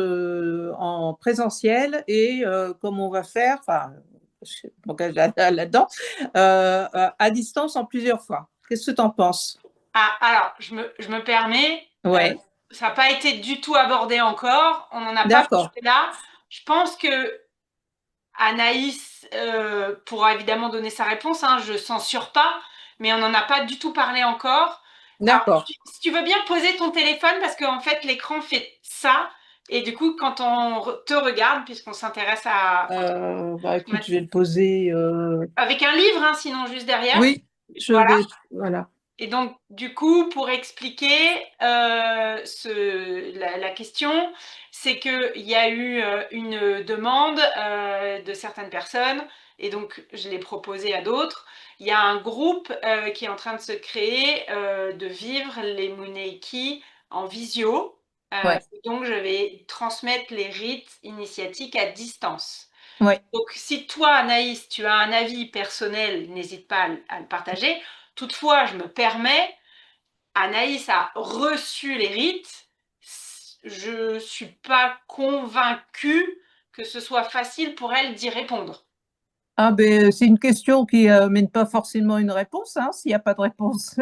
en présentiel et comment on va faire, enfin, je m'engage là-dedans, à distance en plusieurs fois. Qu'est-ce que tu en penses? Ah, alors, je me permets, Ouais, ça n'a pas été du tout abordé encore, on n'en a pas d'accord, parlé là. Je pense que Anaïs pourra évidemment donner sa réponse, hein, je ne censure pas, mais on n'en a pas du tout parlé encore. Alors, d'accord. si tu veux bien poser ton téléphone, parce qu'en fait, l'écran fait ça, et du coup, quand on te regarde, puisqu'on s'intéresse à... Bah, écoute, je vais le poser. Avec un livre, hein, sinon juste derrière. Oui, je Voilà. vais. Voilà. Et donc, du coup, pour expliquer la question, c'est qu'il y a eu une demande de certaines personnes, et donc je l'ai proposé à d'autres. Il y a un groupe qui est en train de se créer, de vivre les Muneiki en visio. Ouais, Donc, je vais transmettre les rites initiatiques à distance. ouais. Donc, si toi, Anaïs, tu as un avis personnel, n'hésite pas à le partager. Toutefois, je me permets, Anaïs a reçu les rites. Je ne suis pas convaincue que ce soit facile pour elle d'y répondre. Ah, ben, c'est une question qui mène pas forcément une réponse, hein, s'il n'y a pas de réponse.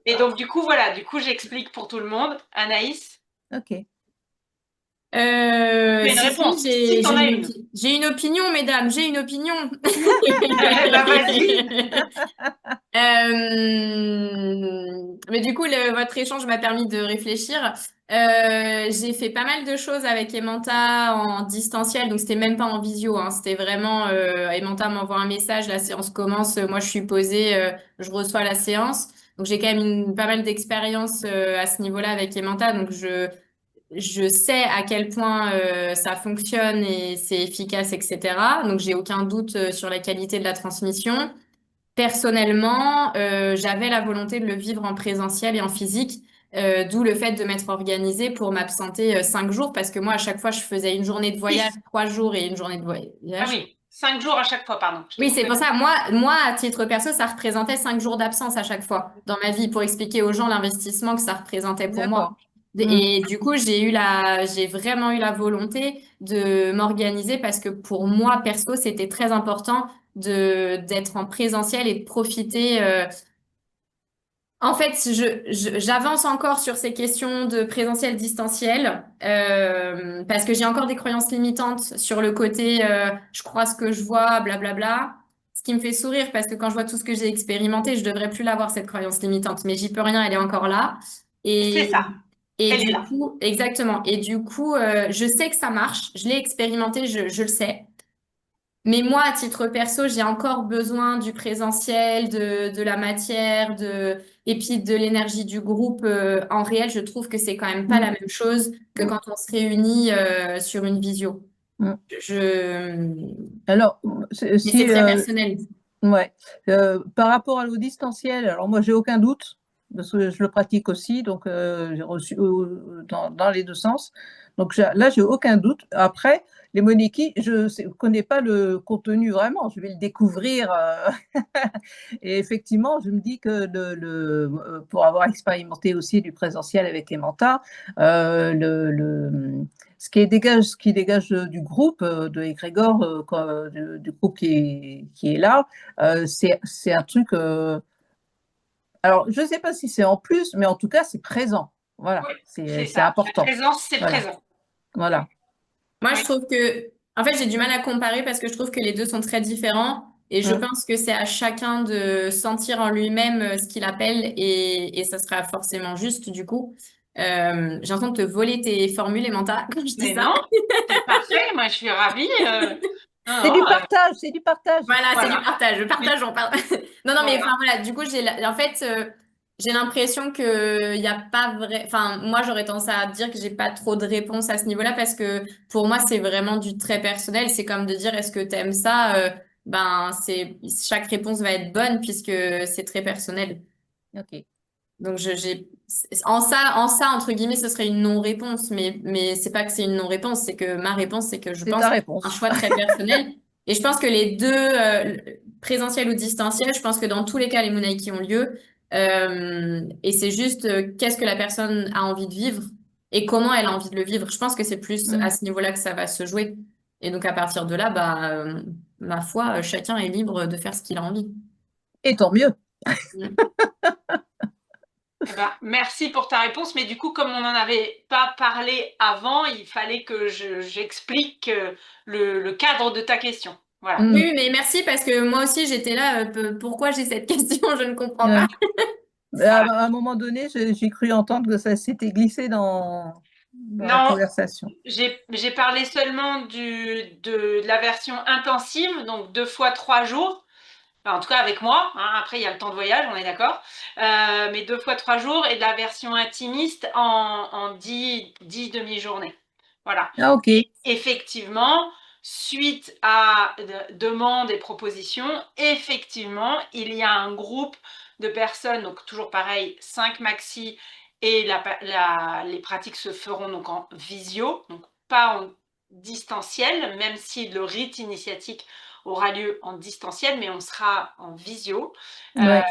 Et donc, du coup, voilà, du coup, j'explique pour tout le monde. Anaïs, Ok. tu as une Si, réponse, si tu en as une. j'ai une opinion, mesdames, j'ai une opinion. Bah, vas-y. Mais du coup, votre échange m'a permis de réfléchir. J'ai fait pas mal de choses avec Emanta en distanciel, donc c'était même pas en visio, hein, c'était vraiment Emanta m'envoie un message, la séance commence, moi je suis posée, je reçois la séance. Donc j'ai quand même pas mal d'expérience à ce niveau-là avec Emanta, donc je sais à quel point ça fonctionne et c'est efficace, etc. Donc j'ai aucun doute sur la qualité de la transmission. Personnellement, j'avais la volonté de le vivre en présentiel et en physique, d'où le fait de m'être organisée pour m'absenter 5 jours, parce que moi, à chaque fois, je faisais une journée de voyage, 3 jours et une journée de Ah voyage. oui, 5 jours à chaque fois, pardon. Je t'ai Oui, c'est coupé. pour ça. Moi, à titre perso, ça représentait 5 jours d'absence à chaque fois dans ma vie pour expliquer aux gens l'investissement que ça représentait pour moi. D'accord. Et du coup, j'ai vraiment eu la volonté de m'organiser parce que pour moi, perso, c'était très important d'être en présentiel et de profiter. En fait, j'avance encore sur ces questions de présentiel distanciel parce que j'ai encore des croyances limitantes sur le côté je crois ce que je vois, blablabla. Ce qui me fait sourire parce que quand je vois tout ce que j'ai expérimenté, je devrais plus l'avoir cette croyance limitante, mais j'y peux rien, elle est encore là. C'est Et, ça, et elle est du là. coup, exactement. Et du coup, je sais que ça marche, je l'ai expérimenté, je le sais. Mais moi, à titre perso, j'ai encore besoin du présentiel, de la matière, et puis de l'énergie du groupe. En réel, je trouve que c'est quand même pas la Mm, même chose que mm, quand on se réunit sur une visio. mm. Je... Alors, Mais c'est si, très personnel. ouais, par rapport au distanciel, alors moi, j'ai aucun doute, parce que je le pratique aussi, donc j'ai reçu dans les deux sens. Donc là, j'ai aucun doute. Après, les Moniki, je ne connais pas le contenu vraiment, je vais le découvrir. Et effectivement, je me dis que pour avoir expérimenté aussi du présentiel avec Emanta, ce qui dégage du groupe, de Egrégor, du groupe qui est là, c'est un truc. Alors, je ne sais pas si c'est en plus, mais en tout cas, c'est présent. Voilà, Oui, c'est c'est ça. La important. présence, c'est Voilà, présent. voilà. Moi, je Oui, trouve que, en fait, j'ai du mal à comparer parce que je trouve que les deux sont très différents. Et je Hum, pense que c'est à chacun de sentir en lui-même ce qu'il appelle et ça sera forcément juste du coup. J'ai l'impression de te voler tes formules, Emanta, quand je dis mais ça. non, c'est parfait. Moi, je suis ravie. Non, C'est non, du partage, c'est du partage. Voilà, c'est du voilà. partage. Le Oui, partage, on parle. Non, non, mais voilà. enfin voilà, du coup, en fait, j'ai l'impression que il y a pas vrai. Enfin, moi, j'aurais tendance à dire que j'ai pas trop de réponses à ce niveau-là parce que pour moi, c'est vraiment du très personnel. C'est comme de dire, est-ce que t'aimes ça? Ben, chaque réponse va être bonne puisque c'est très personnel. Ok. Donc, en ça, entre guillemets, ce serait une non-réponse. Mais c'est pas que c'est une non-réponse, c'est que ma réponse, c'est que je C'est pense ta que c'est un réponse. choix très personnel. Et je pense que les deux, présentiel ou distanciel, je pense que dans tous les cas, les Moonaki ont lieu. Et c'est juste qu'est-ce que la personne a envie de vivre et comment elle a envie de le vivre. Je pense que c'est plus à Mm. ce niveau-là que ça va se jouer. Et donc, à partir de là, bah, ma foi, chacun est libre de faire ce qu'il a envie. Et tant mieux. Mm. Eh ben, merci pour ta réponse, mais du coup, comme on n'en avait pas parlé avant, il fallait que j'explique le cadre de ta question. Voilà. Mm. Oui, oui, mais merci parce que moi aussi j'étais là. Pourquoi j'ai cette question? Je ne comprends pas. Ouais. À un moment donné, j'ai cru entendre que ça s'était glissé dans la Non, conversation. j'ai parlé seulement de la version intensive, donc 2 fois 3 jours. Enfin, en tout cas avec moi, hein. Après, il y a le temps de voyage, on est d'accord. Mais 2 fois 3 jours et de la version intimiste en 10 demi-journées. Voilà. Ah, ok. Effectivement, suite à demandes et propositions, effectivement, il y a un groupe de personnes, donc toujours pareil, 5 maxi, et les pratiques se feront donc en visio, donc pas en distanciel, même si le rite initiatique aura lieu en distanciel, mais on sera en visio Ouais.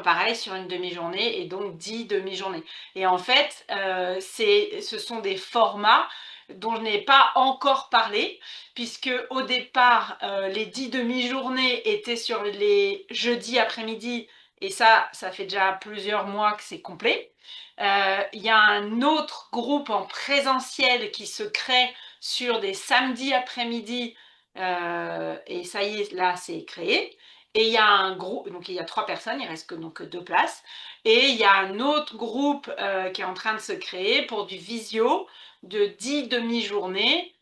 pareil, sur une demi-journée et donc 10 demi-journées. Et en fait, ce sont des formats dont je n'ai pas encore parlé, puisque au départ, les 10 demi-journées étaient sur les jeudis après-midi, et ça fait déjà plusieurs mois que c'est complet. Il y a un autre groupe en présentiel qui se crée sur des samedis après-midi, et ça y est, là, c'est créé. Et il y a un groupe, donc il y a 3 personnes, il reste que donc 2 places. Et il y a un autre groupe qui est en train de se créer pour du visio de 10 demi-journées,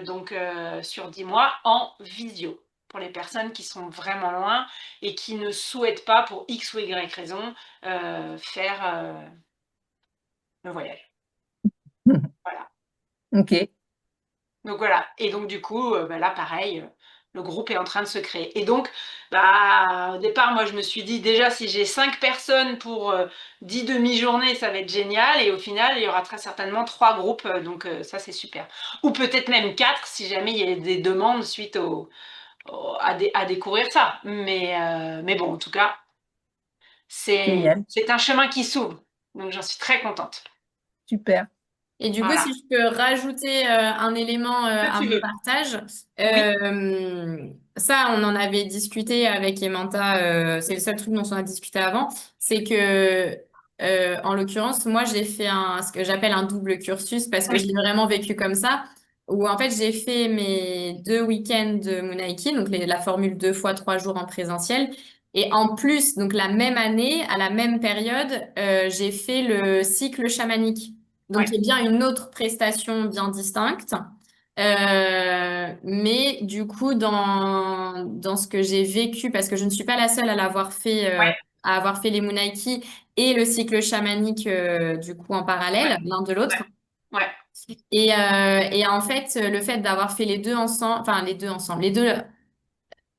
donc sur 10 mois en visio, pour les personnes qui sont vraiment loin et qui ne souhaitent pas, pour X ou Y raison, faire le voyage. Voilà. Ok. Donc voilà. Et donc du coup, bah, là pareil, le groupe est en train de se créer. Et donc, bah, au départ, moi je me suis dit déjà si j'ai 5 personnes pour 10 demi-journées, ça va être génial. Et au final, il y aura très certainement 3 groupes, donc ça c'est super. Ou peut-être même 4 si jamais il y a des demandes suite à découvrir ça. Mais bon, en tout cas, c'est Génial. un chemin qui s'ouvre. Donc j'en suis très contente. Super. Et du coup, Voilà. si je peux rajouter un élément Que à tu mon veux. partage, Oui, ça, on en avait discuté avec Emanta, c'est le seul truc dont on a discuté avant, c'est que, en l'occurrence, moi, j'ai fait ce que j'appelle un double cursus parce que je oui, l'ai vraiment vécu comme ça, où en fait, j'ai fait mes 2 week-ends de Munaiki, donc la formule 2 fois 3 jours en présentiel. Et en plus, donc la même année, à la même période, j'ai fait le cycle chamanique. Donc, ouais, il y a bien une autre prestation bien distincte. Mais du coup, dans ce que j'ai vécu, parce que je ne suis pas la seule ouais, à avoir fait les Munaiki et le cycle chamanique, du coup, en ouais, parallèle, l'un de ouais, l'autre. ouais, Et en fait, le fait d'avoir fait les deux ensemble, enfin, les deux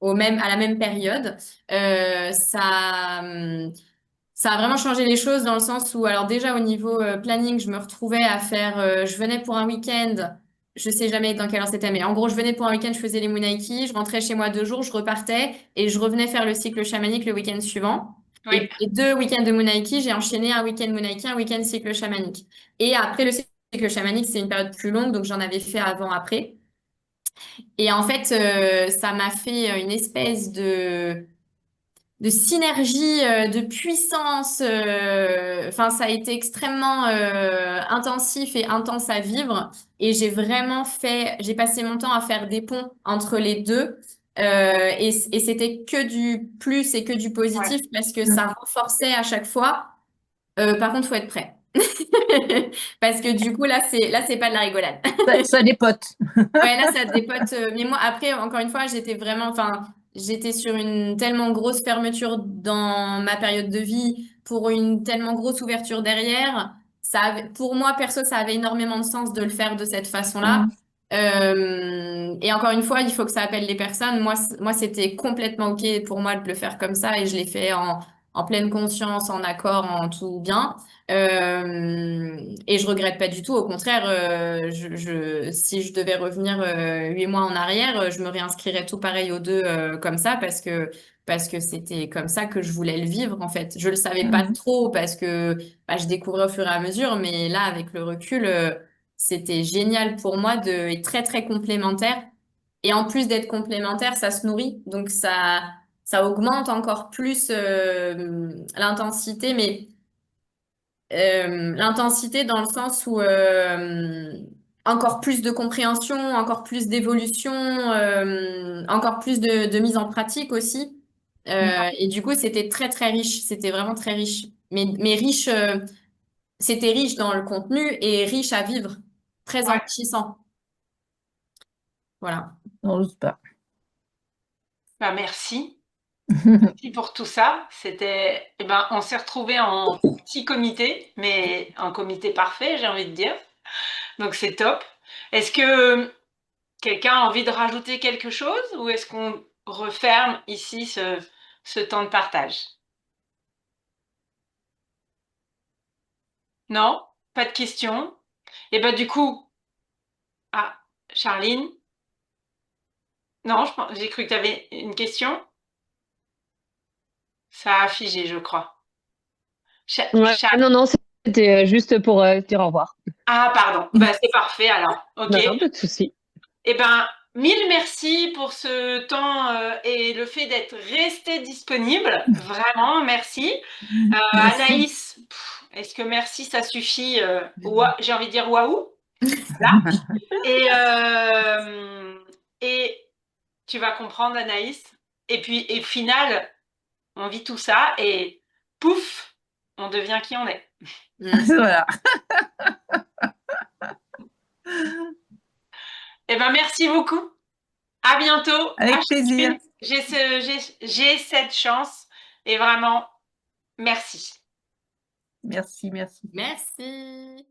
à la même période, ça a vraiment changé les choses dans le sens où, alors déjà au niveau planning, je me retrouvais à faire, je venais pour un week-end, je sais jamais dans quelle heure c'était, mais en gros, je venais pour un week-end, je faisais les Munaiki, je rentrais chez moi 2 jours, je repartais et je revenais faire le cycle chamanique le week-end suivant. Et oui, les 2 week-ends de Munaiki, j'ai enchaîné un week-end Munaiki, un week-end cycle chamanique. Et après le cycle chamanique, c'est une période plus longue, donc j'en avais fait avant, après. Et en fait, ça m'a fait une espèce de synergie, de puissance. Enfin, ça a été extrêmement intensif et intense à vivre. Et j'ai passé mon temps à faire des ponts entre les deux. Et c'était que du plus et que du ouais. positif parce que Mm. ça renforçait à chaque fois. Par contre, faut être prêt. Parce que du coup, là, c'est pas de la rigolade. Ça dépote. Ouais, là, ça dépote. Mais moi, après, encore une fois, enfin, j'étais sur une tellement grosse fermeture dans ma période de vie pour une tellement grosse ouverture derrière. Pour moi, perso, ça avait énormément de sens de le faire de cette façon-là. Mm. Et encore une fois, il faut que ça appelle les personnes. Moi, c'était complètement OK pour moi de le faire comme ça et je l'ai fait en en pleine conscience, en accord, en tout bien. Et je regrette pas du tout. Au contraire, si je devais revenir 8 mois en arrière, je me réinscrirais tout pareil aux deux comme ça parce que c'était comme ça que je voulais le vivre en fait. Je le savais pas trop parce que bah, je découvrais au fur et à mesure, mais là avec le recul, c'était génial pour moi et très très complémentaire. Et en plus d'être complémentaire, ça se nourrit, donc ça augmente encore plus l'intensité, mais l'intensité dans le sens où encore plus de compréhension, encore plus d'évolution, encore plus de mise en pratique aussi. Et du coup, c'était très, très riche. C'était vraiment très riche. Mais riche, c'était riche dans le contenu et riche à vivre. Très Ouais. enrichissant. Voilà. On n'ose pas. Bah, merci. Merci pour tout ça. On s'est retrouvés en petit comité, mais un comité parfait, j'ai envie de dire. Donc c'est top. Est-ce que quelqu'un a envie de rajouter quelque chose ou est-ce qu'on referme ici ce temps de partage? Non? Pas de questions? Et ben du coup, Charline? Non, j'ai cru que tu avais une question. Ça a figé, je crois. Ouais, non, c'était juste pour dire au revoir. Ah, pardon. Bah, c'est parfait alors. Ok. Non, pas de souci. Eh ben, mille merci pour ce temps et le fait d'être resté disponible. Vraiment, merci. Merci. Anaïs, est-ce que merci, ça suffit j'ai envie de dire waouh. Là. Et tu vas comprendre, Anaïs. Et puis, au final, on vit tout ça et pouf, on devient qui on est. Voilà. Eh ben, merci beaucoup. À bientôt. Avec plaisir. J'ai cette chance et vraiment, merci. Merci, merci. Merci.